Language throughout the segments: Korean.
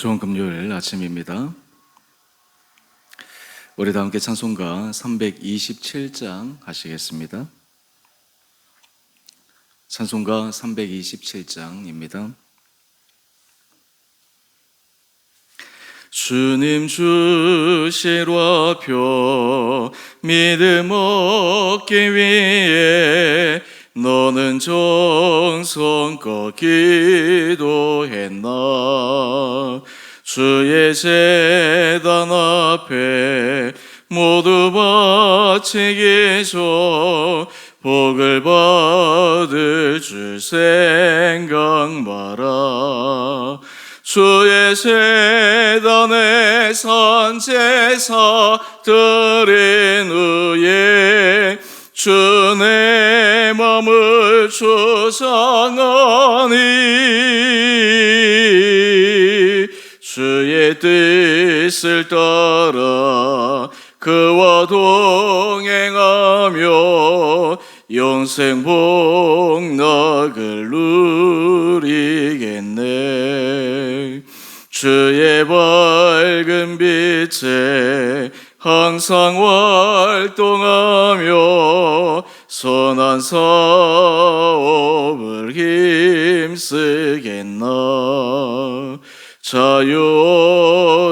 좋은 금요일 아침입니다. 우리 다 함께 찬송가 327장 하시겠습니다. 찬송가 327장입니다. 주님 주실 와표 믿음 얻기 위해 너는 정성껏 기도했나. 주의 제단 앞에 모두 바치기죠. 복을 받을 줄 생각 마라. 주의 제단에 산제사들인 의에 주 내 맘을 주장하니 주의 뜻을 따라 그와 동행하며 영생 복락을 누리겠네. 주의 밝은 빛에 항상 활동하며 선한 사업을 힘쓰겠나. 자유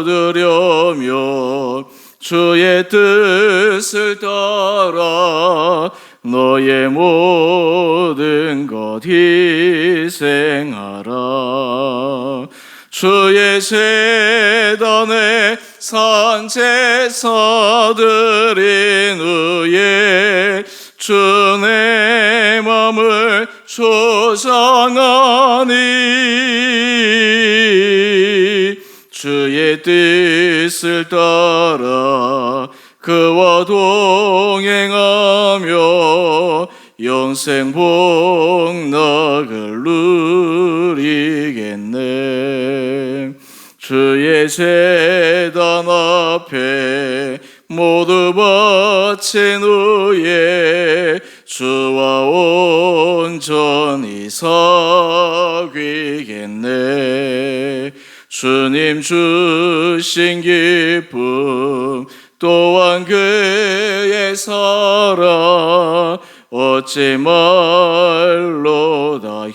얻으려며 주의 뜻을 따라 너의 모든 것 희생하라. 주의 제단에 산제사들인 의에 주 내 맘을 주장하니 주의 뜻을 따라 그와 동행하며 영생 복락을 누리겠네. 주의 제단 앞에 모두 바친 후에 주와 온전히 사귀겠네. 주님 주신 기쁨 또한 그의 사랑 어찌 말로 다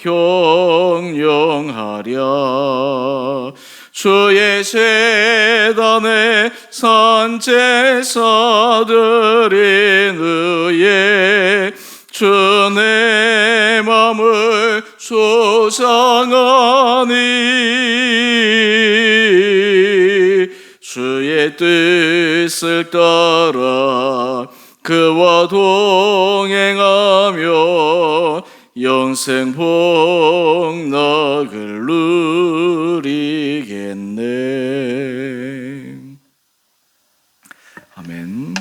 형용하랴. 주의 제단에 산제사들인 의에 주 내 맘을 주장하니 주의 뜻을 따라 그와 동행하며 영생 복락을 누리겠네. 아멘.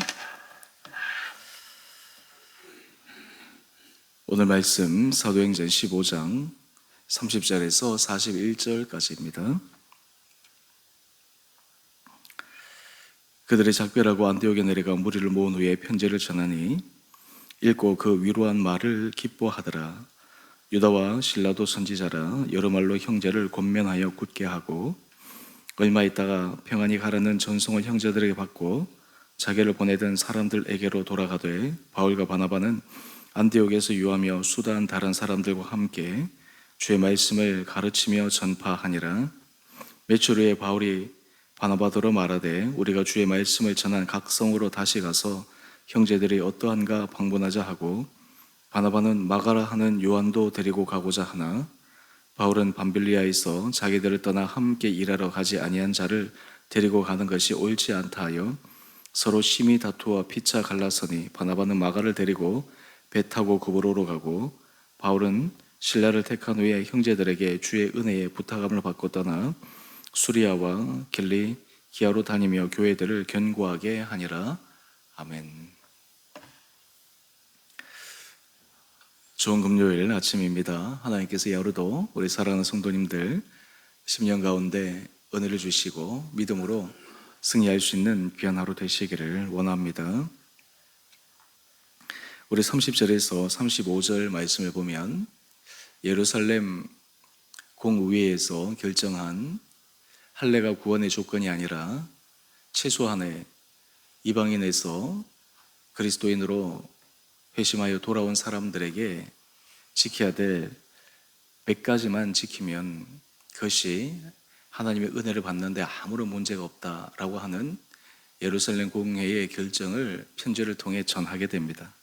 오늘 말씀 사도행전 15장 30절에서 41절까지입니다. 그들이 작별하고 안디옥에 내려가 무리를 모은 후에 편지를 전하니 읽고 그 위로한 말을 기뻐하더라. 유다와 실라도 선지자라 여러 말로 형제를 권면하여 굳게 하고 얼마 있다가 평안히 가라는 전송을 형제들에게 받고 자기를 보내던 사람들에게로 돌아가되 바울과 바나바는 안디옥에서 유하며 수다한 다른 사람들과 함께 주의 말씀을 가르치며 전파하니라. 며칠 후에 바울이 바나바더러 말하되 우리가 주의 말씀을 전한 각 성으로 다시 가서 형제들이 어떠한가 방문하자 하고 바나바는 마가라 하는 요한도 데리고 가고자 하나 바울은 밤빌리아에서 자기들을 떠나 함께 일하러 가지 아니한 자를 데리고 가는 것이 옳지 않다 하여 서로 심히 다투어 피차 갈라서니 바나바는 마가를 데리고 배 타고 그브로로 가고 바울은 실라를 택한 후에 형제들에게 주의 은혜에 부탁함을 받고 떠나 수리아와 길리기아로 다니며 교회들을 견고하게 하니라. 아멘. 좋은 금요일 아침입니다. 하나님께서 이 하루도 우리 사랑하는 성도님들 심령 가운데 은혜를 주시고 믿음으로 승리할 수 있는 귀한 하루 되시기를 원합니다. 우리 30절에서 35절 말씀을 보면 예루살렘 공의회에서 결정한 할례가 구원의 조건이 아니라 최소한의 이방인에서 그리스도인으로 회심하여 돌아온 사람들에게 지켜야 될 100가지만 지키면 그것이 하나님의 은혜를 받는데 아무런 문제가 없다라고 하는 예루살렘 공회의 결정을 편지를 통해 전하게 됩니다.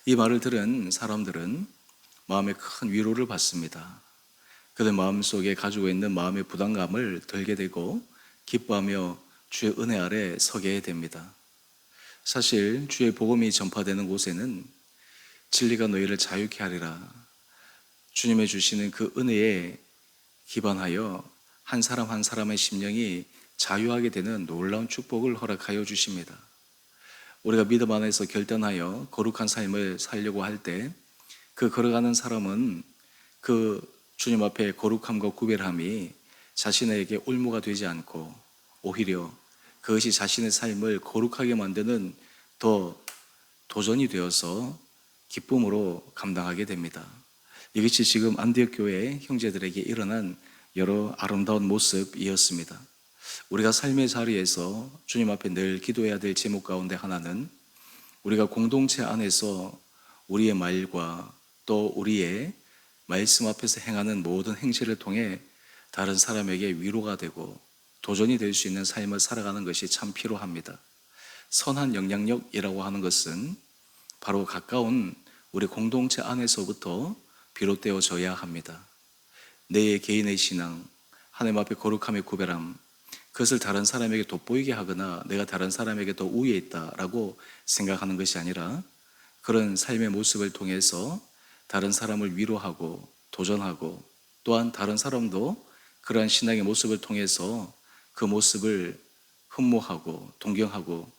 이 말을 들은 사람들은 마음에 큰 위로를 받습니다. 그들 마음속에 가지고 있는 마음의 부담감을 덜게 되고 기뻐하며 주의 은혜 아래 서게 됩니다. 사실 주의 복음이 전파되는 곳에는 진리가 너희를 자유케 하리라, 주님의 주시는 그 은혜에 기반하여 한 사람 한 사람의 심령이 자유하게 되는 놀라운 축복을 허락하여 주십니다. 우리가 믿음 안에서 결단하여 거룩한 삶을 살려고 할 때 그 걸어가는 사람은 그 주님 앞에 거룩함과 구별함이 자신에게 올무가 되지 않고 오히려 그것이 자신의 삶을 거룩하게 만드는 더 도전이 되어서 기쁨으로 감당하게 됩니다. 이것이 지금 안디옥 교회 형제들에게 일어난 여러 아름다운 모습이었습니다. 우리가 삶의 자리에서 주님 앞에 늘 기도해야 될 제목 가운데 하나는 우리가 공동체 안에서 우리의 말과 또 우리의 말씀 앞에서 행하는 모든 행실을 통해 다른 사람에게 위로가 되고 도전이 될 수 있는 삶을 살아가는 것이 참 필요합니다. 선한 영향력이라고 하는 것은 바로 가까운 우리 공동체 안에서부터 비롯되어져야 합니다. 내 개인의 신앙, 하나님 앞에 거룩함의 구별함, 그것을 다른 사람에게 돋보이게 하거나 내가 다른 사람에게 더 우위에 있다라고 생각하는 것이 아니라 그런 삶의 모습을 통해서 다른 사람을 위로하고 도전하고 또한 다른 사람도 그러한 신앙의 모습을 통해서 그 모습을 흠모하고 동경하고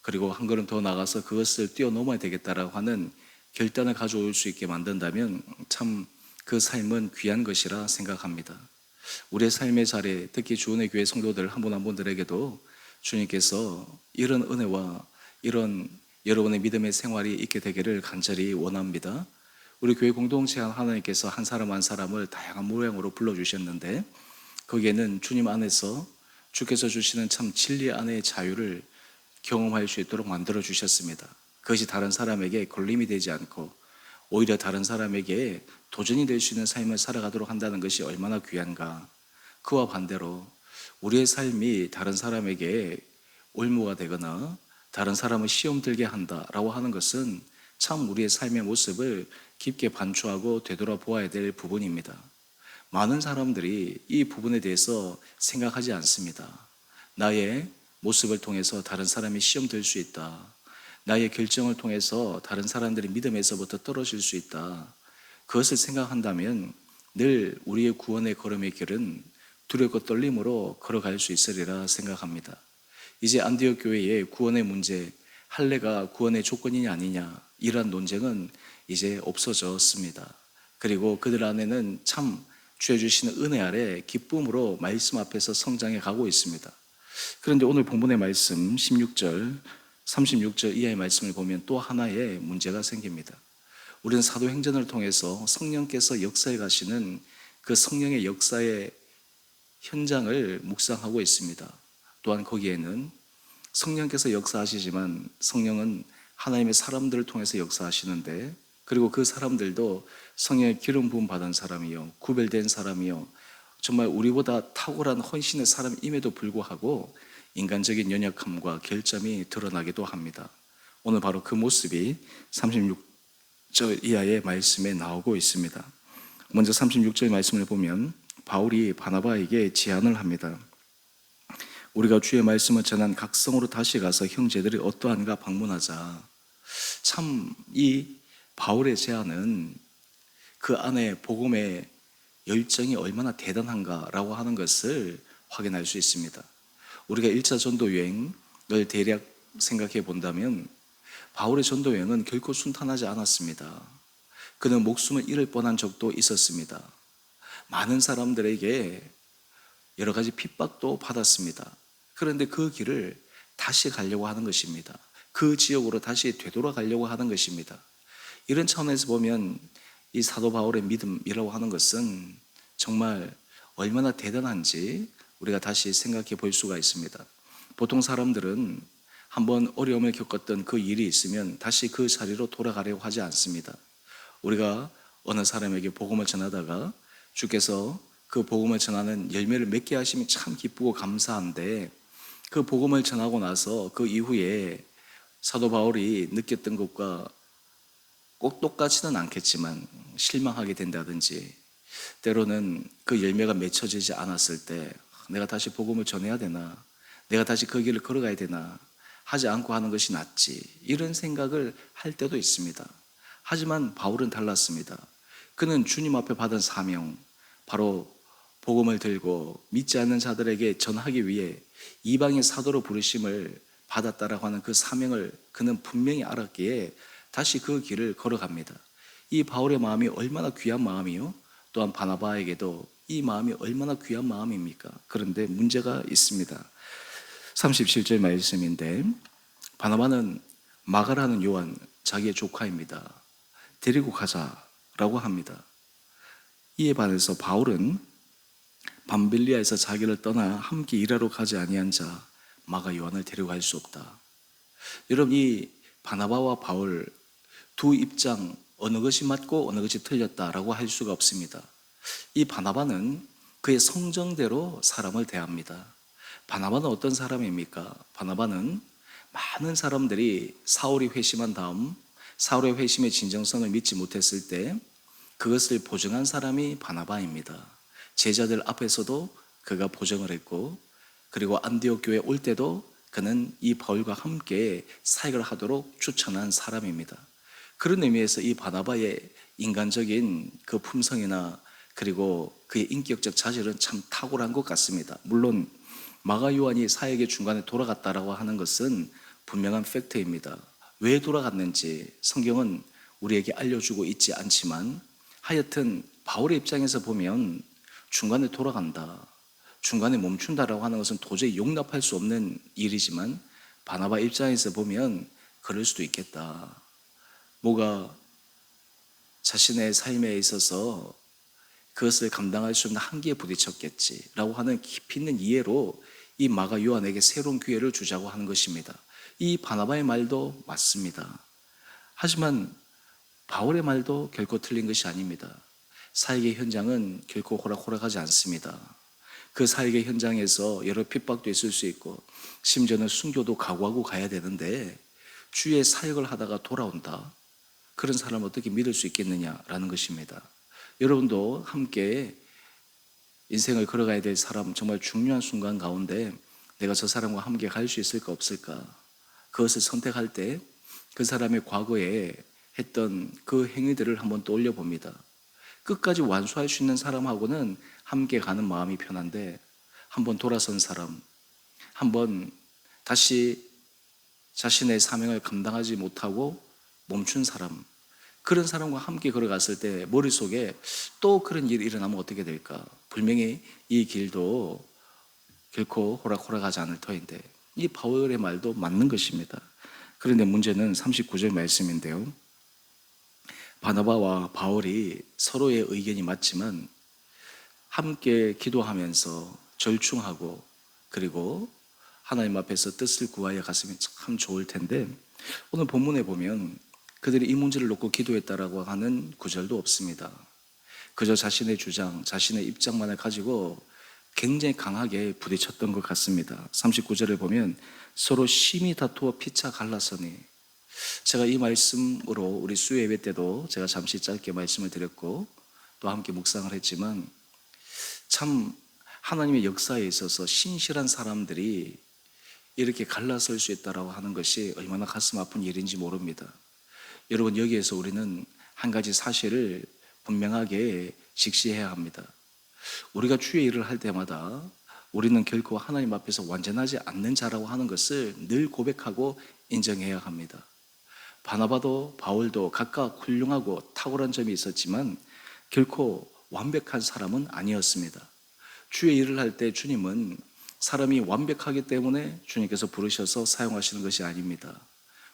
그리고 한 걸음 더 나가서 그것을 뛰어넘어야 되겠다라고 하는 결단을 가져올 수 있게 만든다면 참 그 삶은 귀한 것이라 생각합니다. 우리의 삶의 자리, 특히 주은혜 교회 성도들 한 분 한 분들에게도 주님께서 이런 은혜와 이런 여러분의 믿음의 생활이 있게 되기를 간절히 원합니다. 우리 교회 공동체 하나님께서 한 사람 한 사람을 다양한 모양으로 불러주셨는데 거기에는 주님 안에서 주께서 주시는 참 진리 안의 자유를 경험할 수 있도록 만들어 주셨습니다. 그것이 다른 사람에게 걸림이 되지 않고 오히려 다른 사람에게 도전이 될 수 있는 삶을 살아가도록 한다는 것이 얼마나 귀한가. 그와 반대로 우리의 삶이 다른 사람에게 올무가 되거나 다른 사람을 시험 들게 한다라고 하는 것은 참 우리의 삶의 모습을 깊게 반추하고 되돌아보아야 될 부분입니다. 많은 사람들이 이 부분에 대해서 생각하지 않습니다. 나의 모습을 통해서 다른 사람이 시험 들 수 있다. 나의 결정을 통해서 다른 사람들이 믿음에서부터 떨어질 수 있다. 그것을 생각한다면 늘 우리의 구원의 걸음의 길은 두렵고 떨림으로 걸어갈 수 있으리라 생각합니다. 이제 안디옥 교회의 구원의 문제, 할례가 구원의 조건이냐 아니냐 이러한 논쟁은 이제 없어졌습니다. 그리고 그들 안에는 참 주여 주시는 은혜 아래 기쁨으로 말씀 앞에서 성장해 가고 있습니다. 그런데 오늘 본문의 말씀 16절, 36절 이하의 말씀을 보면 또 하나의 문제가 생깁니다. 우리는 사도행전을 통해서 성령께서 역사해 가시는 그 성령의 역사의 현장을 묵상하고 있습니다. 또한 거기에는 성령께서 역사하시지만 성령은 하나님의 사람들을 통해서 역사하시는데 그리고 그 사람들도 성령의 기름 부음 받은 사람이요 구별된 사람이요 정말 우리보다 탁월한 헌신의 사람임에도 불구하고 인간적인 연약함과 결점이 드러나기도 합니다. 오늘 바로 그 모습이 36절 이하의 말씀에 나오고 있습니다. 먼저 36절 말씀을 보면 바울이 바나바에게 제안을 합니다. 우리가 주의 말씀을 전한 각 성으로 다시 가서 형제들이 어떠한가 방문하자. 참 이 바울의 제안은 그 안에 복음의 열정이 얼마나 대단한가라고 하는 것을 확인할 수 있습니다. 우리가 1차 전도 여행을 대략 생각해 본다면 바울의 전도 여행은 결코 순탄하지 않았습니다. 그는 목숨을 잃을 뻔한 적도 있었습니다. 많은 사람들에게 여러 가지 핍박도 받았습니다. 그런데 그 길을 다시 가려고 하는 것입니다. 그 지역으로 다시 되돌아가려고 하는 것입니다. 이런 차원에서 보면 이 사도 바울의 믿음이라고 하는 것은 정말 얼마나 대단한지 우리가 다시 생각해 볼 수가 있습니다. 보통 사람들은 한번 어려움을 겪었던 그 일이 있으면 다시 그 자리로 돌아가려고 하지 않습니다. 우리가 어느 사람에게 복음을 전하다가 주께서 그 복음을 전하는 열매를 맺게 하시면 참 기쁘고 감사한데, 그 복음을 전하고 나서 그 이후에 사도 바울이 느꼈던 것과 꼭 똑같지는 않겠지만 실망하게 된다든지, 때로는 그 열매가 맺혀지지 않았을 때 내가 다시 복음을 전해야 되나, 내가 다시 그 길을 걸어가야 되나, 하지 않고 하는 것이 낫지, 이런 생각을 할 때도 있습니다. 하지만 바울은 달랐습니다. 그는 주님 앞에 받은 사명, 바로 복음을 들고 믿지 않는 자들에게 전하기 위해 이방의 사도로 부르심을 받았다라고 하는 그 사명을 그는 분명히 알았기에 다시 그 길을 걸어갑니다. 이 바울의 마음이 얼마나 귀한 마음이요, 또한 바나바에게도 이 마음이 얼마나 귀한 마음입니까? 그런데 문제가 있습니다. 37절 말씀인데, 바나바는 마가라는 요한, 자기의 조카입니다. 데리고 가자라고 합니다. 이에 반해서 바울은 밤빌리아에서 자기를 떠나 함께 일하러 가지 아니한 자 마가 요한을 데려갈 수 없다. 여러분, 이 바나바와 바울 두 입장, 어느 것이 맞고 어느 것이 틀렸다라고 할 수가 없습니다. 이 바나바는 그의 성정대로 사람을 대합니다. 바나바는 어떤 사람입니까? 바나바는 많은 사람들이 사울이 회심한 다음 사울의 회심의 진정성을 믿지 못했을 때 그것을 보증한 사람이 바나바입니다. 제자들 앞에서도 그가 보증을 했고, 그리고 안디옥 교회에 올 때도 그는 이 바울과 함께 사역을 하도록 추천한 사람입니다. 그런 의미에서 이 바나바의 인간적인 그 품성이나 그리고 그의 인격적 자질은 참 탁월한 것 같습니다. 물론 마가 요한이 사역의 중간에 돌아갔다라고 하는 것은 분명한 팩트입니다. 왜 돌아갔는지 성경은 우리에게 알려주고 있지 않지만, 하여튼 바울의 입장에서 보면 중간에 돌아간다, 중간에 멈춘다라고 하는 것은 도저히 용납할 수 없는 일이지만, 바나바 입장에서 보면 그럴 수도 있겠다. 뭐가 자신의 삶에 있어서 그것을 감당할 수 없는 한계에 부딪혔겠지라고 하는 깊이 있는 이해로 이 마가 요한에게 새로운 기회를 주자고 하는 것입니다. 이 바나바의 말도 맞습니다. 하지만 바울의 말도 결코 틀린 것이 아닙니다. 사역의 현장은 결코 호락호락하지 않습니다. 그 사역의 현장에서 여러 핍박도 있을 수 있고, 심지어는 순교도 각오하고 가야 되는데 주의 사역을 하다가 돌아온다, 그런 사람을 어떻게 믿을 수 있겠느냐라는 것입니다. 여러분도 함께 인생을 걸어가야 될 사람, 정말 중요한 순간 가운데 내가 저 사람과 함께 갈 수 있을까 없을까, 그것을 선택할 때 그 사람의 과거에 했던 그 행위들을 한번 떠올려 봅니다. 끝까지 완수할 수 있는 사람하고는 함께 가는 마음이 편한데, 한번 돌아선 사람, 한번 다시 자신의 사명을 감당하지 못하고 멈춘 사람, 그런 사람과 함께 걸어갔을 때 머릿속에 또 그런 일이 일어나면 어떻게 될까? 분명히 이 길도 결코 호락호락하지 않을 터인데, 이 바울의 말도 맞는 것입니다. 그런데 문제는 39절 말씀인데요, 바나바와 바울이 서로의 의견이 맞지만 함께 기도하면서 절충하고 그리고 하나님 앞에서 뜻을 구하여 갔으면 참 좋을 텐데, 오늘 본문에 보면 그들이 이 문제를 놓고 기도했다라고 하는 구절도 없습니다. 그저 자신의 주장, 자신의 입장만을 가지고 굉장히 강하게 부딪혔던 것 같습니다. 39절을 보면 서로 심히 다투어 피차 갈라서니, 제가 이 말씀으로 우리 수요 예배 때도 제가 잠시 짧게 말씀을 드렸고 또 함께 묵상을 했지만, 참 하나님의 역사에 있어서 신실한 사람들이 이렇게 갈라설 수 있다라고 하는 것이 얼마나 가슴 아픈 일인지 모릅니다. 여러분, 여기에서 우리는 한 가지 사실을 분명하게 직시해야 합니다. 우리가 주의 일을 할 때마다 우리는 결코 하나님 앞에서 완전하지 않는 자라고 하는 것을 늘 고백하고 인정해야 합니다. 바나바도 바울도 각각 훌륭하고 탁월한 점이 있었지만 결코 완벽한 사람은 아니었습니다. 주의 일을 할 때 주님은 사람이 완벽하기 때문에 주님께서 부르셔서 사용하시는 것이 아닙니다.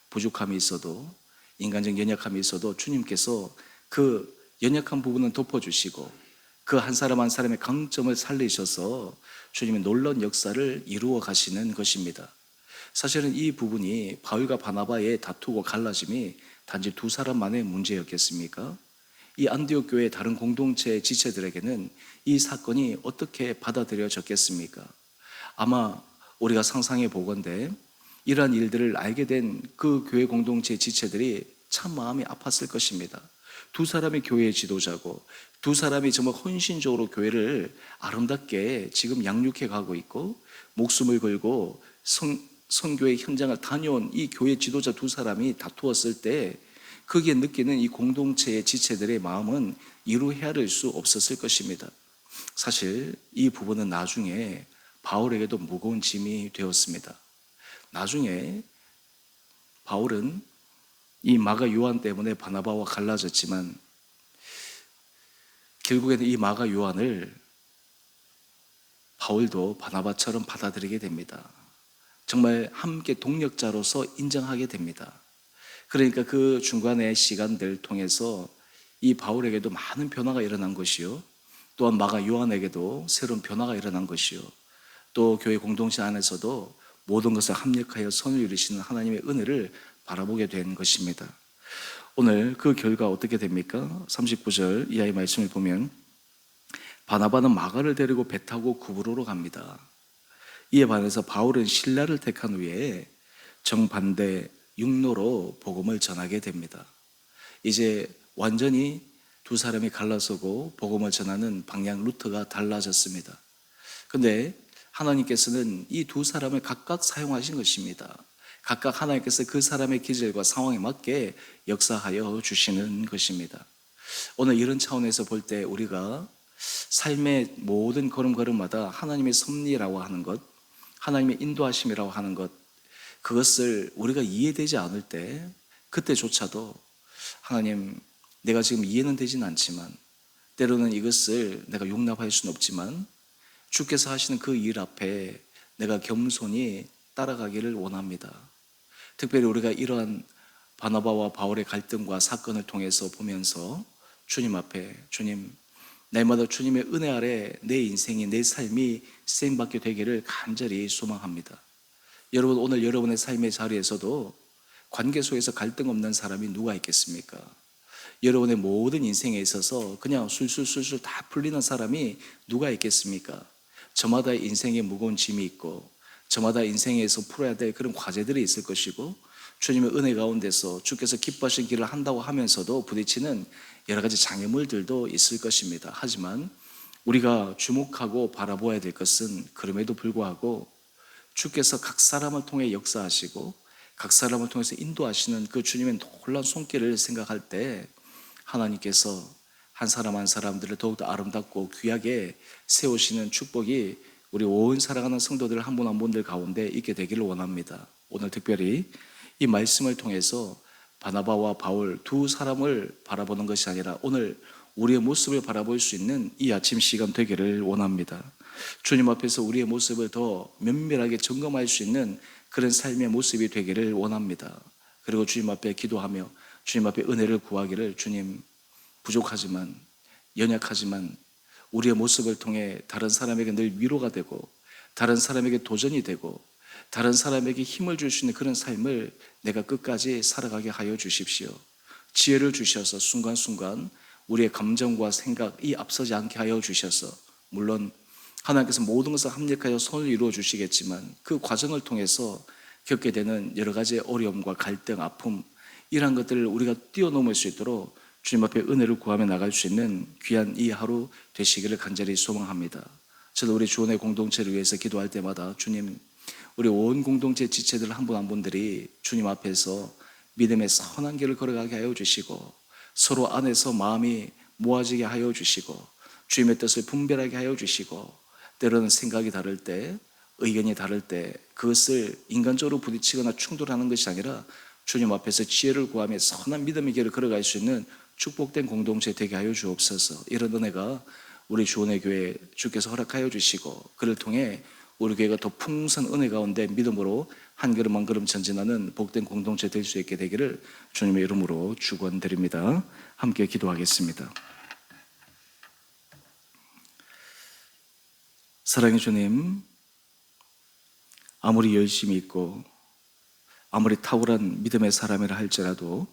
부족함이 있어도, 인간적 연약함이 있어도 주님께서 그 연약한 부분은 덮어주시고 그 한 사람 한 사람의 강점을 살리셔서 주님의 놀라운 역사를 이루어 가시는 것입니다. 사실은 이 부분이 바울과 바나바의 다투고 갈라짐이 단지 두 사람만의 문제였겠습니까? 이 안디옥 교회의 다른 공동체 지체들에게는 이 사건이 어떻게 받아들여졌겠습니까? 아마 우리가 상상해 보건대 이러한 일들을 알게 된 그 교회 공동체 지체들이 참 마음이 아팠을 것입니다. 두 사람이 교회의 지도자고 두 사람이 정말 헌신적으로 교회를 아름답게 지금 양육해 가고 있고 목숨을 걸고 선교의 현장을 다녀온 이 교회 지도자 두 사람이 다투었을 때 거기에 느끼는 이 공동체의 지체들의 마음은 이루 헤아릴 수 없었을 것입니다. 사실 이 부분은 나중에 바울에게도 무거운 짐이 되었습니다. 나중에 바울은 이 마가 요한 때문에 바나바와 갈라졌지만 결국에는 이 마가 요한을 바울도 바나바처럼 받아들이게 됩니다. 정말 함께 동력자로서 인정하게 됩니다. 그러니까 그 중간의 시간들 통해서 이 바울에게도 많은 변화가 일어난 것이요, 또한 마가 요한에게도 새로운 변화가 일어난 것이요, 또 교회 공동체 안에서도 모든 것을 합력하여 선을 이루시는 하나님의 은혜를 바라보게 된 것입니다. 오늘 그 결과 어떻게 됩니까? 39절 이하의 말씀을 보면 바나바는 마가를 데리고 배 타고 구브로로 갑니다. 이에 반해서 바울은 실라를 택한 후에 정반대 육로로 복음을 전하게 됩니다. 이제 완전히 두 사람이 갈라서고 복음을 전하는 방향 루트가 달라졌습니다. 그런데 하나님께서는 이 두 사람을 각각 사용하신 것입니다. 각각 하나님께서 그 사람의 기질과 상황에 맞게 역사하여 주시는 것입니다. 오늘 이런 차원에서 볼 때 우리가 삶의 모든 걸음걸음마다 하나님의 섭리라고 하는 것, 하나님의 인도하심이라고 하는 것, 그것을 우리가 이해되지 않을 때 그때조차도 하나님, 내가 지금 이해는 되진 않지만 때로는 이것을 내가 용납할 수는 없지만 주께서 하시는 그 일 앞에 내가 겸손히 따라가기를 원합니다. 특별히 우리가 이러한 바나바와 바울의 갈등과 사건을 통해서 보면서 주님 앞에, 주님, 날마다 주님의 은혜 아래 내 인생이, 내 삶이 쓰임받게 되기를 간절히 소망합니다. 여러분, 오늘 여러분의 삶의 자리에서도 관계 속에서 갈등 없는 사람이 누가 있겠습니까? 여러분의 모든 인생에 있어서 그냥 술술술술 다 풀리는 사람이 누가 있겠습니까? 저마다 인생에 무거운 짐이 있고 저마다 인생에서 풀어야 될 그런 과제들이 있을 것이고 주님의 은혜 가운데서 주께서 기뻐하신 길을 한다고 하면서도 부딪히는 여러 가지 장애물들도 있을 것입니다. 하지만 우리가 주목하고 바라보아야 될 것은 그럼에도 불구하고 주께서 각 사람을 통해 역사하시고 각 사람을 통해서 인도하시는 그 주님의 놀라운 손길을 생각할 때 하나님께서 한 사람 한 사람들을 더욱더 아름답고 귀하게 세우시는 축복이 우리 온 사랑하는 성도들 한 분 한 분들 가운데 있게 되기를 원합니다. 오늘 특별히 이 말씀을 통해서 바나바와 바울 두 사람을 바라보는 것이 아니라 오늘 우리의 모습을 바라볼 수 있는 이 아침 시간 되기를 원합니다. 주님 앞에서 우리의 모습을 더 면밀하게 점검할 수 있는 그런 삶의 모습이 되기를 원합니다. 그리고 주님 앞에 기도하며 주님 앞에 은혜를 구하기를, 주님, 부족하지만 연약하지만 우리의 모습을 통해 다른 사람에게 늘 위로가 되고 다른 사람에게 도전이 되고 다른 사람에게 힘을 줄 수 있는 그런 삶을 내가 끝까지 살아가게 하여 주십시오. 지혜를 주셔서 순간순간 우리의 감정과 생각이 앞서지 않게 하여 주셔서, 물론 하나님께서 모든 것을 합력하여 선을 이루어 주시겠지만 그 과정을 통해서 겪게 되는 여러 가지 어려움과 갈등, 아픔, 이러한 것들을 우리가 뛰어넘을 수 있도록 주님 앞에 은혜를 구하며 나갈 수 있는 귀한 이 하루 되시기를 간절히 소망합니다. 저도 우리 주원의 공동체를 위해서 기도할 때마다 주님, 우리 온 공동체 지체들 한 분 한 분들이 주님 앞에서 믿음의 선한 길을 걸어가게 하여 주시고 서로 안에서 마음이 모아지게 하여 주시고 주님의 뜻을 분별하게 하여 주시고 때로는 생각이 다를 때, 의견이 다를 때 그것을 인간적으로 부딪히거나 충돌하는 것이 아니라 주님 앞에서 지혜를 구하며 선한 믿음의 길을 걸어갈 수 있는 축복된 공동체 되게 하여 주옵소서. 이런 은혜가 우리 주원의 교회 주께서 허락하여 주시고 그를 통해 우리 교회가 더 풍성한 은혜 가운데 믿음으로 한 걸음 한 걸음 전진하는 복된 공동체 될 수 있게 되기를 주님의 이름으로 축원드립니다. 함께 기도하겠습니다. 사랑의 주님, 아무리 열심히 있고 아무리 탁월한 믿음의 사람이라 할지라도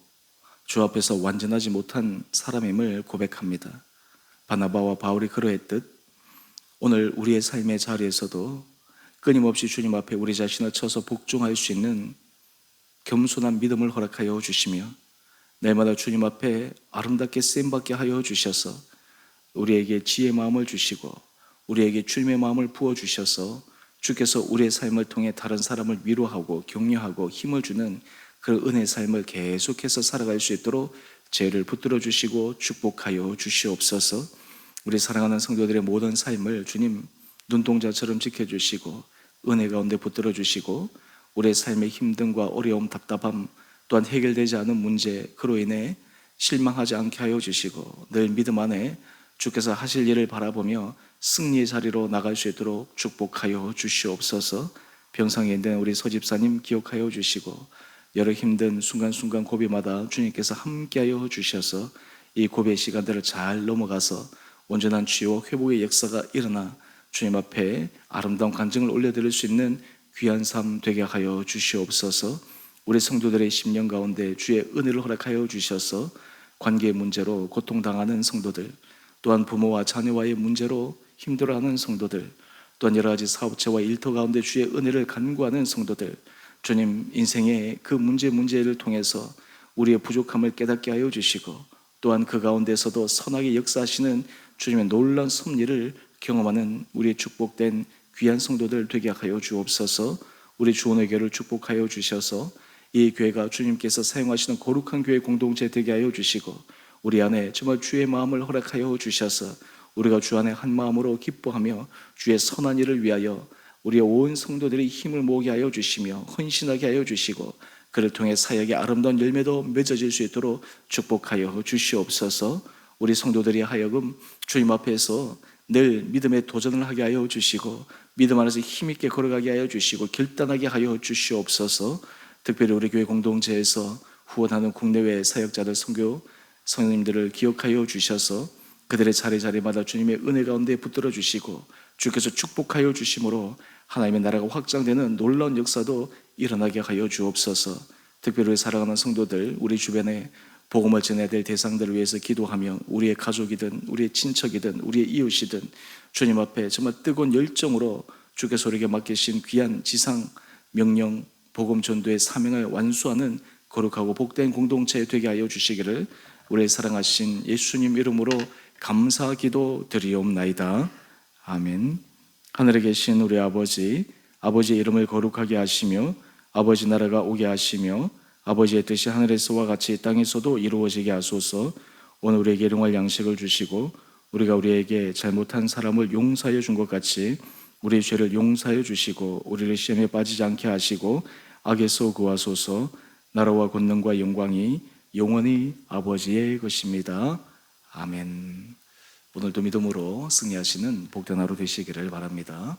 주 앞에서 완전하지 못한 사람임을 고백합니다. 바나바와 바울이 그러했듯 오늘 우리의 삶의 자리에서도 끊임없이 주님 앞에 우리 자신을 쳐서 복종할 수 있는 겸손한 믿음을 허락하여 주시며 날마다 주님 앞에 아름답게 쓰임받게 하여 주셔서 우리에게 지혜의 마음을 주시고 우리에게 주님의 마음을 부어주셔서 주께서 우리의 삶을 통해 다른 사람을 위로하고 격려하고 힘을 주는 그 은혜의 삶을 계속해서 살아갈 수 있도록 죄를 붙들어 주시고 축복하여 주시옵소서. 우리 사랑하는 성도들의 모든 삶을 주님 눈동자처럼 지켜주시고 은혜 가운데 붙들어 주시고 우리의 삶의 힘듦과 어려움, 답답함 또한 해결되지 않은 문제 그로 인해 실망하지 않게 하여 주시고 늘 믿음 안에 주께서 하실 일을 바라보며 승리의 자리로 나갈 수 있도록 축복하여 주시옵소서. 병상에 있는 우리 서집사님 기억하여 주시고 여러 힘든 순간순간 고비마다 주님께서 함께하여 주셔서 이 고비의 시간들을 잘 넘어가서 온전한 치유와 회복의 역사가 일어나 주님 앞에 아름다운 간증을 올려드릴 수 있는 귀한 삶 되게 하여 주시옵소서. 우리 성도들의 심령 가운데 주의 은혜를 허락하여 주셔서 관계의 문제로 고통당하는 성도들, 또한 부모와 자녀와의 문제로 힘들어하는 성도들, 또한 여러 가지 사업체와 일터 가운데 주의 은혜를 간구하는 성도들, 주님 인생의 그 문제를 통해서 우리의 부족함을 깨닫게 하여 주시고 또한 그 가운데서도 선하게 역사하시는 주님의 놀라운 섭리를 경험하는 우리의 축복된 귀한 성도들 되게 하여 주옵소서. 우리 주원의 교회를 축복하여 주셔서 이 교회가 주님께서 사용하시는 거룩한 교회 공동체 되게 하여 주시고 우리 안에 정말 주의 마음을 허락하여 주셔서 우리가 주 안에 한 마음으로 기뻐하며 주의 선한 일을 위하여 우리의 온 성도들이 힘을 모으게 하여 주시며 헌신하게 하여 주시고 그를 통해 사역의 아름다운 열매도 맺어질 수 있도록 축복하여 주시옵소서. 우리 성도들이 하여금 주님 앞에서 늘 믿음의 도전을 하게 하여 주시고 믿음 안에서 힘있게 걸어가게 하여 주시고 결단하게 하여 주시옵소서. 특별히 우리 교회 공동체에서 후원하는 국내외 사역자들, 선교 성도님들을 기억하여 주셔서 그들의 자리마다 주님의 은혜 가운데 붙들어 주시고 주께서 축복하여 주심으로 하나님의 나라가 확장되는 놀라운 역사도 일어나게 하여 주옵소서. 특별히 사랑하는 성도들, 우리 주변에 복음을 전해야 될 대상들을 위해서 기도하며 우리의 가족이든 우리의 친척이든 우리의 이웃이든 주님 앞에 정말 뜨거운 열정으로 주께서 우리에게 맡기신 귀한 지상 명령 복음 전도의 사명을 완수하는 거룩하고 복된 공동체 되게 하여 주시기를 우리의 사랑하신 예수님 이름으로 감사기도 드리옵나이다. 아멘. 하늘에 계신 우리 아버지, 아버지의 이름을 거룩하게 하시며 아버지 나라가 오게 하시며 아버지의 뜻이 하늘에서와 같이 땅에서도 이루어지게 하소서. 오늘 우리에게 일용할 양식을 주시고 우리가 우리에게 잘못한 사람을 용서하여 준 것 같이 우리의 죄를 용서하여 주시고 우리를 시험에 빠지지 않게 하시고 악에서 구하소서. 나라와 권능과 영광이 영원히 아버지의 것입니다. 아멘. 오늘도 믿음으로 승리하시는 복된 하루 되시기를 바랍니다.